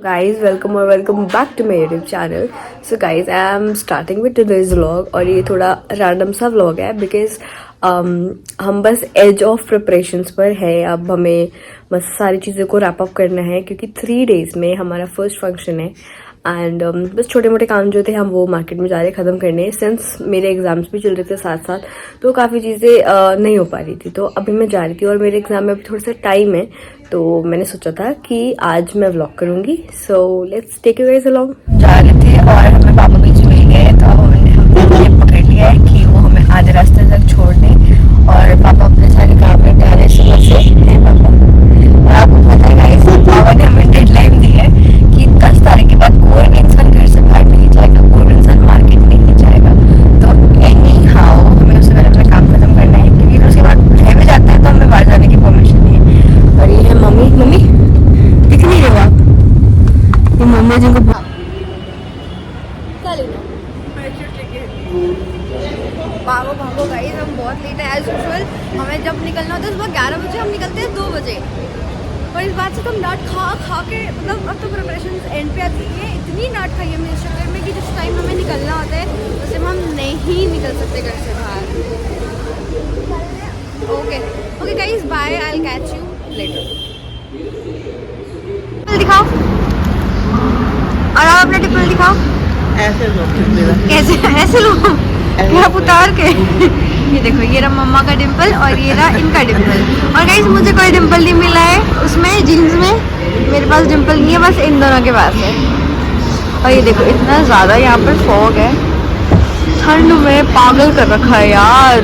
Guys, welcome or welcome back to my YouTube channel. So guys, I am starting with today's vlog और ये थोड़ा random सा vlog है because हम बस edge of preparations पर है. अब हमें बस सारी चीज़ों को wrap up करना है क्योंकि 3 days में हमारा first function है. एंड बस छोटे मोटे काम जो थे हम वो मार्केट में जा रहे ख़त्म करने. सिंस मेरे एग्ज़ाम्स भी चल रहे थे साथ साथ तो काफ़ी चीज़ें नहीं हो पा रही थी. तो अभी मैं जा रही थी और मेरे एग्ज़ाम में अभी थोड़ा सा टाइम है तो मैंने सोचा था कि आज मैं व्लॉग करूँगी. So let's take you guys along. जा रहे थे और हमें पापा बीच मिल गए तो हमने पकड़ लिया है कि वो हमें आधे रास्ते तक छोड़ दें और पापा अपने सारे काम में जा रहे सुबह से हैं पापा. और आपको पता है गाइस पापा ने हमें डेडलाइन दी है कि 10 तारीख के बाद कोई भी इंसान घर से बाहर नहीं जाएगा, कोई भी इंसान मार्केट नहीं जाएगा. तो एनी हाउ हमें उससे पहले अपना काम खत्म करना है क्योंकि उसके बाद घर में जाते हैं तो हमें बाहर जाने की परमिशन नहीं है. और ये है मम्मी. मम्मी दिख नहीं रहे आप? ये मम्मी जिनको भागो भागो गाइस, हम बहुत लेट है एज यूजुअल. हमें जब निकलना होता है सुबह 11 बजे, हम निकलते हैं 2 बजे. और इस बात से तुम डांट खा के मतलब अब तो प्रिपरेशन एंड पे आती है. इतनी डांट खाई हमने इस चक्कर में कि जिस टाइम हमें निकलना होता है उस टाइम हम नहीं निकल सकते घर से बाहर. Okay guys bye, I will catch you later. दिखाओ और आप अपना टिप्पल दिखाओ. ऐसे लोग आप उतार के ये देखो, ये रहा मम्मा का डिम्पल और ये रहा इनका डिम्पल. और गाइस मुझे कोई डिम्पल नहीं मिला है उसमें जीन्स में. मेरे पास डिम्पल नहीं है, बस इन दोनों के पास है. और ये देखो इतना ज़्यादा यहाँ पर फॉग है, ठंड में पागल कर रखा है यार.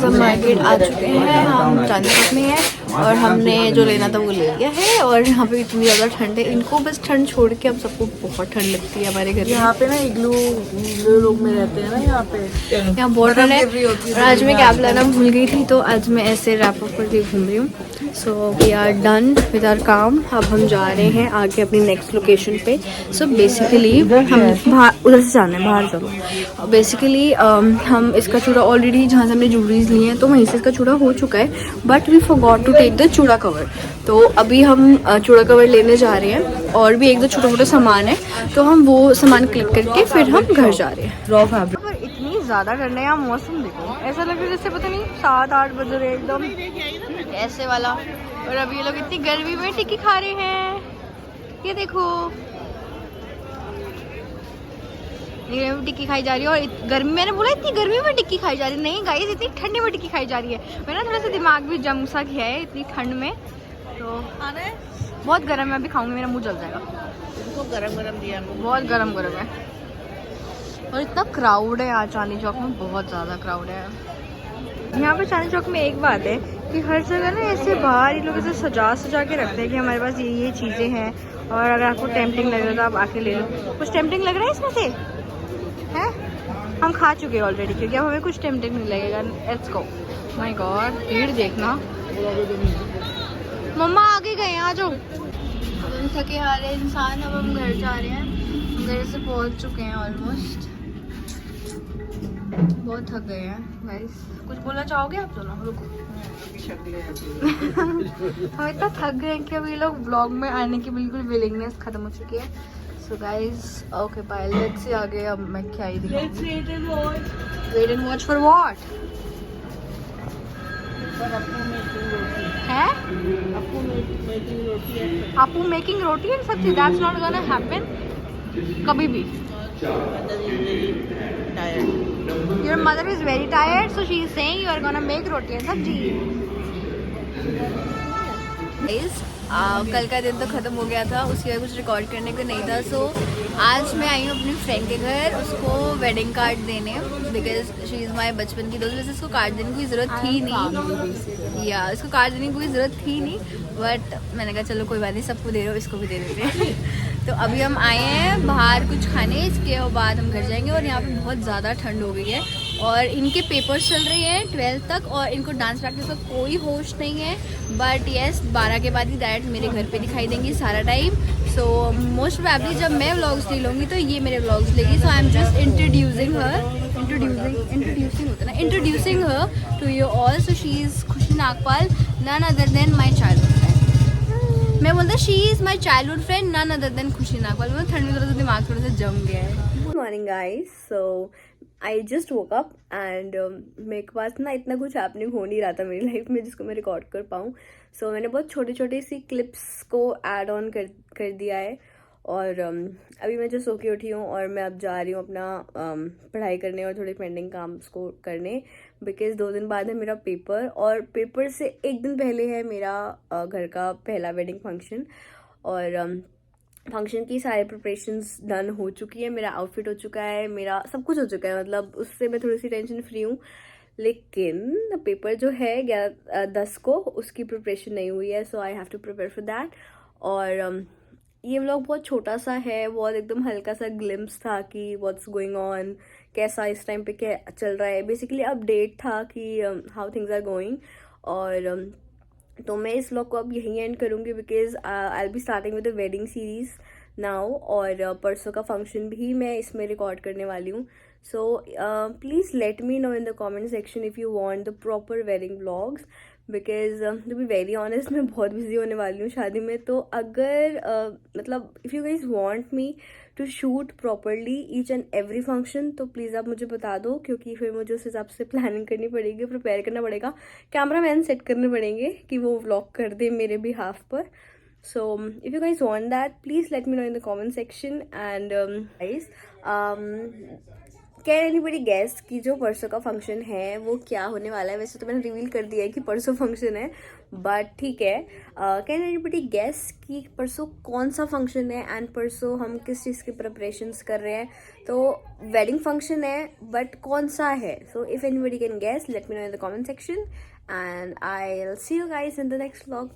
हम मार्केट आ चुके हैं, हम चांदनी चौक में हैं और हमने जो लेना था वो ले लिया है. और यहाँ पे इतनी ज़्यादा ठंड है, इनको बस ठंड छोड़ के अब सबको बहुत ठंड लगती है हमारे घर. यहाँ पे ना इग्लू लोग में रहते हैं ना, यहाँ बहुत ठंड है. और आज मैं कैब लाना भूल गई थी तो आज मैं ऐसे रैप अप करके घूम रही हूँ. So we are done with our काम. अब हम जा रहे हैं आगे अपनी नेक्स्ट लोकेशन पे. सो बेसिकली हम उधर से जाना है, बाहर चलो. बेसिकली हम इसका चूड़ा ऑलरेडी जहाँ से हमने ज्वेलरीज ली हैं तो वहीं से इसका चूड़ा हो चुका है, but we forgot to take the चूड़ा कवर. तो अभी हम चूड़ा कवर लेने जा रहे हैं और भी एक दो छोटा मोटा सामान है तो हम वो सामान क्लिक करके फिर हम घर जा रहे हैं. रॉ फैब्रिक पर इतनी ज़्यादा ठंड है. यहाँ मौसम देखो, ऐसा लग रहा है जैसे पता नहीं 7-8 बज रहे एकदम ऐसे वाला. और अभी ये लोग इतनी गर्मी में टिक्की खा रहे हैं. ये देखो टिक्की खाई जा रही है. और गर्मी, मैंने बोला इतनी गर्मी में टिक्की खाई जा रही है. नहीं गाइस, इतनी ठंड में टिक्की खाई जा रही है. मेरा थोड़ा सा दिमाग भी जम सा गया है इतनी ठंड में. तो खाना है बहुत गर्म है, अभी खाऊंगी मेरा मुंह जल जाएगा. इनको गरम दिया, बहुत गर्म है. और इतना क्राउड है आज चांदनी चौक में, बहुत ज़्यादा क्राउड है यहाँ पे. चांदनी चौक में एक बात है कि हर जगह ना ऐसे बाहर ये लोग ऐसे सजा के रखते हैं कि हमारे पास ये चीज़ें हैं और अगर आपको टेम्पटिंग लग रहा है तो आप आके ले लो. कुछ टेम्पटिंग लग रहा है इसमें से है? हम खा चुके हैं ऑलरेडी क्योंकि अब हमें कुछ टेम्पटिंग नहीं लगेगा. Let's go. माय गॉड भीड़ देखना. मम्मा आगे गए हैं, आ जाओ. हम थके हारे इंसान, अब हम घर जा रहे हैं. घर से पहुंच चुके हैं ऑलमोस्ट. बहुत थक गए हैं गाइस. कुछ बोलना चाहोगे आप दोनों? रुको. हम इतना थक गए हैं कि अब ये लोग व्लॉग में आने की बिल्कुल विलिंगनेस खत्म हो चुकी है. So guys okay bye, let's see आगे अब मैं क्या ही दिखाऊंगी. Wait and watch for what है? आपू making roti and sabzi, that's not gonna happen कभी भी. Your mother is very tired, so she is saying you are gonna make roti and sabji. कल का दिन तो ख़त्म हो गया था, उसके बाद कुछ रिकॉर्ड करने को नहीं था. सो आज मैं आई हूँ अपनी फ्रेंड के घर उसको वेडिंग कार्ड देने, बिकॉज शी इज़ माई बचपन की दोस्त. वैसे इसको कार्ड देने की ज़रूरत थी नहीं, या इसको कार्ड देने की कोई ज़रूरत थी नहीं, बट मैंने कहा चलो कोई बात नहीं, सबको दे रहे हो इसको भी दे देते हैं. तो अभी हम आए हैं बाहर कुछ खाने, इसके बाद हम घर जाएंगे. और यहाँ पे बहुत ज़्यादा ठंड हो गई है और इनके पेपर्स चल रहे हैं 12th तक और इनको डांस प्रैक्टिस का कोई होश नहीं है. बट येस 12 के बाद ही डायरेक्ट मेरे घर पे दिखाई देंगी सारा टाइम. सो मोस्ट प्रोबेबली जब मैं व्लॉग्स ले लूँगी तो ये मेरे व्लॉग्स लेगी. So I am just introducing her to you all. So she is Khushi Nagpal, none other than my childhood friend. मैं बोलता she is my childhood friend none other than Khushi Nagwal. मैं ठंड में थोड़ा सा दिमाग थोड़ा सा जम गया है। Good morning guys, so I just woke up and मेरे पास ना इतना कुछ हैपनिंग हो नहीं रहा था मेरी लाइफ में जिसको मैं रिकॉर्ड कर पाऊँ। सो मैंने बहुत छोटी छोटी सी क्लिप्स को ऐड ऑन कर दिया है और अभी मैं जो सो के उठी हूँ और मैं अब जा रही हूँ अपना पढ़ाई करने और थोड़ी पेंडिंग काम को करने, बिकॉज 2 दिन बाद है मेरा पेपर और पेपर से 1 दिन पहले है मेरा घर का पहला वेडिंग फंक्शन। और फंक्शन की सारी प्रिपरेशंस डन हो चुकी है, मेरा आउटफिट हो चुका है, मेरा सब कुछ हो चुका है, मतलब उससे मैं थोड़ी सी टेंशन फ्री हूँ। लेकिन पेपर जो है 10 को उसकी प्रिपरेशन नहीं हुई है, so I have to prepare for that. और ये व्लॉग बहुत छोटा सा है, बहुत एकदम हल्का सा ग्लिम्स था कि व्हाट्स गोइंग ऑन, कैसा इस टाइम पे क्या चल रहा है, बेसिकली अपडेट था कि हाउ थिंग्स आर गोइंग। और तो मैं इस व्लॉग को अब यहीं एंड करूँगी because I will be starting with the wedding series now. और परसों का फंक्शन भी मैं इसमें रिकॉर्ड करने वाली हूँ। So please let me know in the comment section if you want the proper wedding vlogs, because to be very honest मैं बहुत बिजी होने वाली हूँ शादी में। तो अगर मतलब if you guys want me to shoot properly each and every function तो प्लीज़ आप मुझे बता दो, क्योंकि फिर मुझे उस हिसाब से प्लानिंग करनी पड़ेगी, प्रिपेयर करना पड़ेगा, कैमरा मैन सेट करने पड़ेंगे कि वो व्लॉग कर दे मेरे बिहाफ पर। So if you guys want that please let me know in the comment section. And guys can anybody guess कि जो परसों का फंक्शन है वो क्या होने वाला है? वैसे तो मैंने रिवील कर दिया है कि परसों फंक्शन है, बट ठीक है, कैन एनीबडी गेस कि परसों कौन सा फंक्शन है एंड परसों हम किस चीज़ की प्रिपरेशंस कर रहे हैं? तो वेडिंग फंक्शन है, बट कौन सा है? So if anybody can guess let me know in the comment section and I will see you guys in the next vlog.